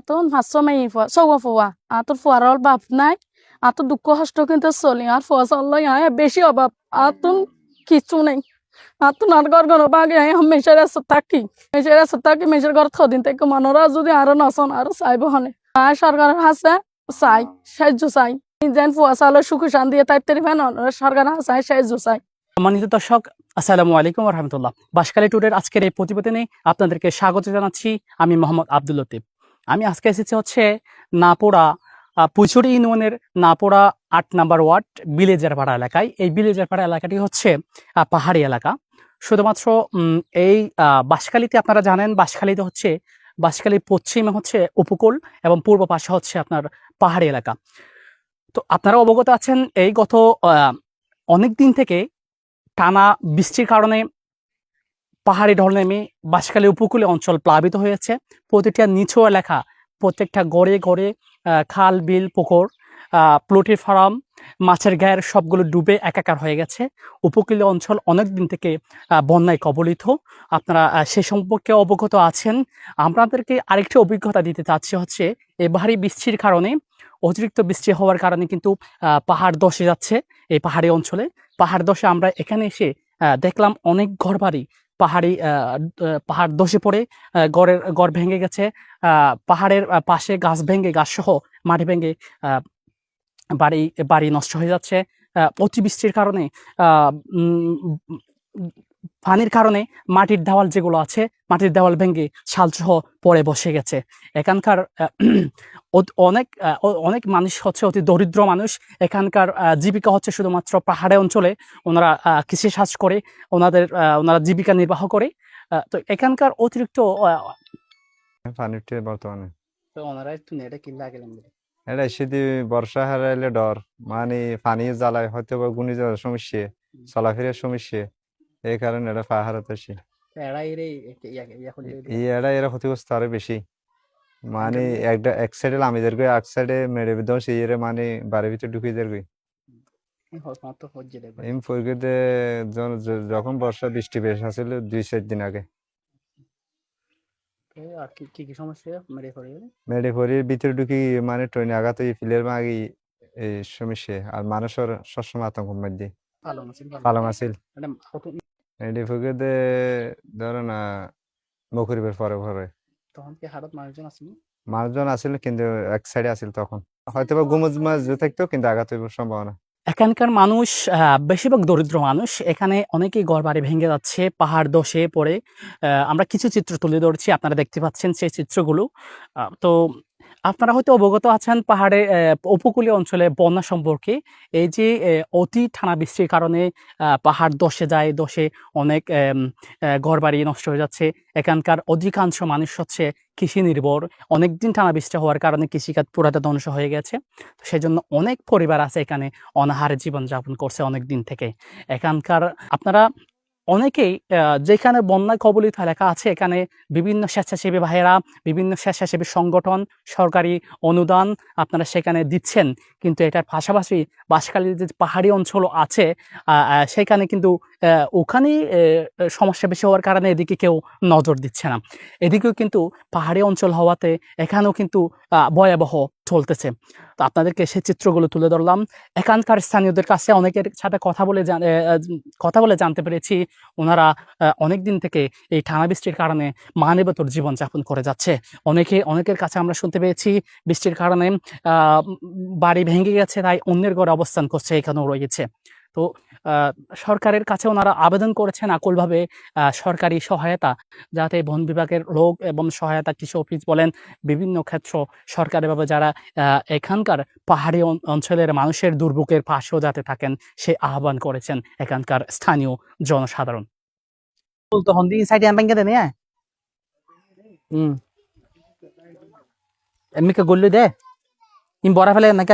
আতন হাসো মাই সৌয়া ফুয়া আতর ফুয়ারল বাপ নাই আত দুঃখ কষ্ট কিন্তু চলি আর ফুয়া চললো বেশি অভাব আতুন কিছু নেই আতুন আর ঘর ঘর বাগে মেসের আছে থাকি মেসের ঘর থদিন থেকে মানুষরা যদি আরো নচন আরো চাইব হনে সরকারের হাসে চাই সাহায্য চাই যেন ফুয়া চালো সুখ শান্তি তাই তেরি ফেন সরকার হাসে সাহায্য চাই। সম্মানিত দর্শক, আসসালামু আলাইকুম রহমতুল্লাহ। বাঁশখালী টুডের আজকের এই প্রতিবেদনে আপনাদেরকে স্বাগত জানাচ্ছি। আমি মোহাম্মদ আব্দুল লতিফ। আমি আজকে এসেছি হচ্ছে নাপোড়া পুইছড়ি ইউনিয়নের নাপোড়া ৮ নম্বর ওয়ার্ড বিলেজারপাড়া এলাকায়। এই বিলেজারপাড়া এলাকাটি হচ্ছে পাহাড়ি এলাকা। শুধুমাত্র এই বাঁশখালীতে আপনারা জানেন, বাঁশখালী পশ্চিমে হচ্ছে উপকূল এবং পূর্ব পাশে হচ্ছে আপনার পাহাড়ি এলাকা। তো আপনারা অবগত আছেন, এই গত অনেক দিন থেকে টানা বৃষ্টির কারণে পাহাড়ি ঢল নেমে বাঁশখালী উপকূলীয় অঞ্চল প্লাবিত হয়েছে। প্রতিটা নিচু এলাকা, প্রত্যেকটা গড়ে গড়ে খাল বিল পুকুর পোল্ট্রি ফার্ম মাছের ঘের সবগুলো ডুবে একাকার হয়ে গেছে। উপকূলীয় অঞ্চল অনেক দিন থেকে বন্যায় কবলিত। আপনারা সে সম্পর্কে অবগত আছেন। আপনাদেরকে আরেকটি অভিজ্ঞতা দিতে চাচ্ছি হচ্ছে এই ভারী বৃষ্টির কারণে, অতিরিক্ত বৃষ্টি হওয়ার কারণে কিন্তু পাহাড় ধসে যাচ্ছে এই পাহাড়ি অঞ্চলে। পাহাড় ধসে আমরা এখানে এসে দেখলাম অনেক ঘরবাড়ি পাহাড় ধসে পড়ে ঘর ভেঙে গেছে। পাহাড়ের পাশে গাছ সহ মাটি ভেঙে বাড়ি নষ্ট হয়ে যাচ্ছে। অতিবৃষ্টির কারণে পানির কারণে মাটির দেওয়াল যেগুলো আছে, মাটির দেওয়াল ভেঙে ছালসহ পড়ে বসে গেছে। এখানকার অনেক মানুষ হচ্ছে অতি দরিদ্র মানুষ। এখানকার জীবিকা হচ্ছে শুধুমাত্র পাহাড়ে অঞ্চলে ওনারা কৃষিকাজ করে ওনারা জীবিকা নির্বাহ করে। তো এখানকার অতিরিক্ত পানিতে বর্তমানে তো ওনারা একটু নেটে কিল্লা গেলেন এটা শীতে বর্ষা হারাইলে ডর, মানে পানি জ্বালায় হয়তো বা ঘূর্ণিঝড়ের সমস্যা, চলাফেরার সমস্যা, এই কারণে এটা পা হারাতে আসে। এরা ক্ষতিগ্রস্ত আরো বেশি, মানে এক সাইডে লামিদের গই, এক সাইডে মেরে বিধ্বংস এর মানে বাড়ির ভিতরে ঢুকিয়ে দেয় গই। যখন বর্ষা বৃষ্টি বেশ আসছিল 2-4 দিন আগে, মেডেফরির ভিতরে ঢুকি মানে ট্রেনে আঘাত ফিলের মাগি এই সমস্যা। আর মানুষের সবসময় আতঙ্ক মধ্যে পালং আছিল মেডেফরিতে ধরো না মকরিবের পরে পরে মানুষজন আছিল, কিন্তু এক সাইডে আছিল তখন হয়তো বা গুমজ মাছ থাকতো, কিন্তু আঘাত হইবার সম্ভাবনা। এখানকার মানুষ বেশিরভাগ দরিদ্র মানুষ। এখানে অনেকেই ঘরবাড়ি ভেঙে যাচ্ছে পাহাড় ধসে পড়ে। আমরা কিছু চিত্র তুলে ধরছি, আপনারা দেখতে পাচ্ছেন সেই চিত্রগুলো। তো আপনারা হয়তো অবগত আছেন পাহাড়ে উপকূলীয় অঞ্চলে বন্যা সম্পর্কে। এই যে অতি টানা বৃষ্টির কারণে পাহাড় ধসে অনেক ঘরবাড়ি নষ্ট হয়ে যাচ্ছে। এখানকার অধিকাংশ মানুষ হচ্ছে কৃষি নির্ভর। অনেকদিন টানা বৃষ্টি হওয়ার কারণে কৃষিকাজ পুরাটা ধ্বংস হয়ে গেছে। তো সেই জন্য অনেক পরিবার আছে এখানে অনাহারে জীবনযাপন করছে অনেক দিন থেকে। এখানকার আপনারা অনেকেই যেখানে বন্যায় কবলিত এলাকা আছে, এখানে বিভিন্ন স্বেচ্ছাসেবী ভাইয়েরা, বিভিন্ন স্বেচ্ছাসেবী সংগঠন, সরকারি অনুদান আপনারা সেখানে দিচ্ছেন। কিন্তু এটার পাশাপাশি বাঁশখালীর যে পাহাড়ি অঞ্চল আছে সেখানে কিন্তু ওখানেই সমস্যা বেশি হওয়ার কারণে এদিকে কেউ নজর দিচ্ছে না। এদিকেও কিন্তু পাহাড়ি অঞ্চল হওয়াতে এখানেও কিন্তু ভয়াবহ চলতেছে। তো আপনাদেরকে সেই চিত্রগুলো তুলে ধরলাম। এখানকার স্থানীয়দের কাছে অনেকের সাথে কথা বলে জানতে পেরেছি ওনারা অনেকদিন থেকে এই টানা বৃষ্টির কারণে মানবেতর জীবনযাপন করে যাচ্ছে। অনেকের কাছে আমরা শুনতে পেয়েছি বৃষ্টির কারণে বাড়ি ভেঙে গেছে, তাই অন্যের ঘরে অবস্থান করছে, এখানেও রয়েছে। তো সরকারের কাছে ওনারা আবেদন করেছেন আকুলভাবে সরকারি সহায়তা, যাতে বন বিভাগের লোক এবং সহায়তা কৃষি অফিস বলেন বিভিন্ন ক্ষেত্র সরকারিভাবে যারা এখানকার পাহাড়ি অঞ্চলের মানুষের দুর্ভোগের পাশেও যাতে থাকেন সে আহ্বান করেছেন এখানকার স্থানীয় জনসাধারণ। তখন দিন সাইডে ব্যাংকে দেন এমনি কে গল্লি দে বড়া ফেলে নাকি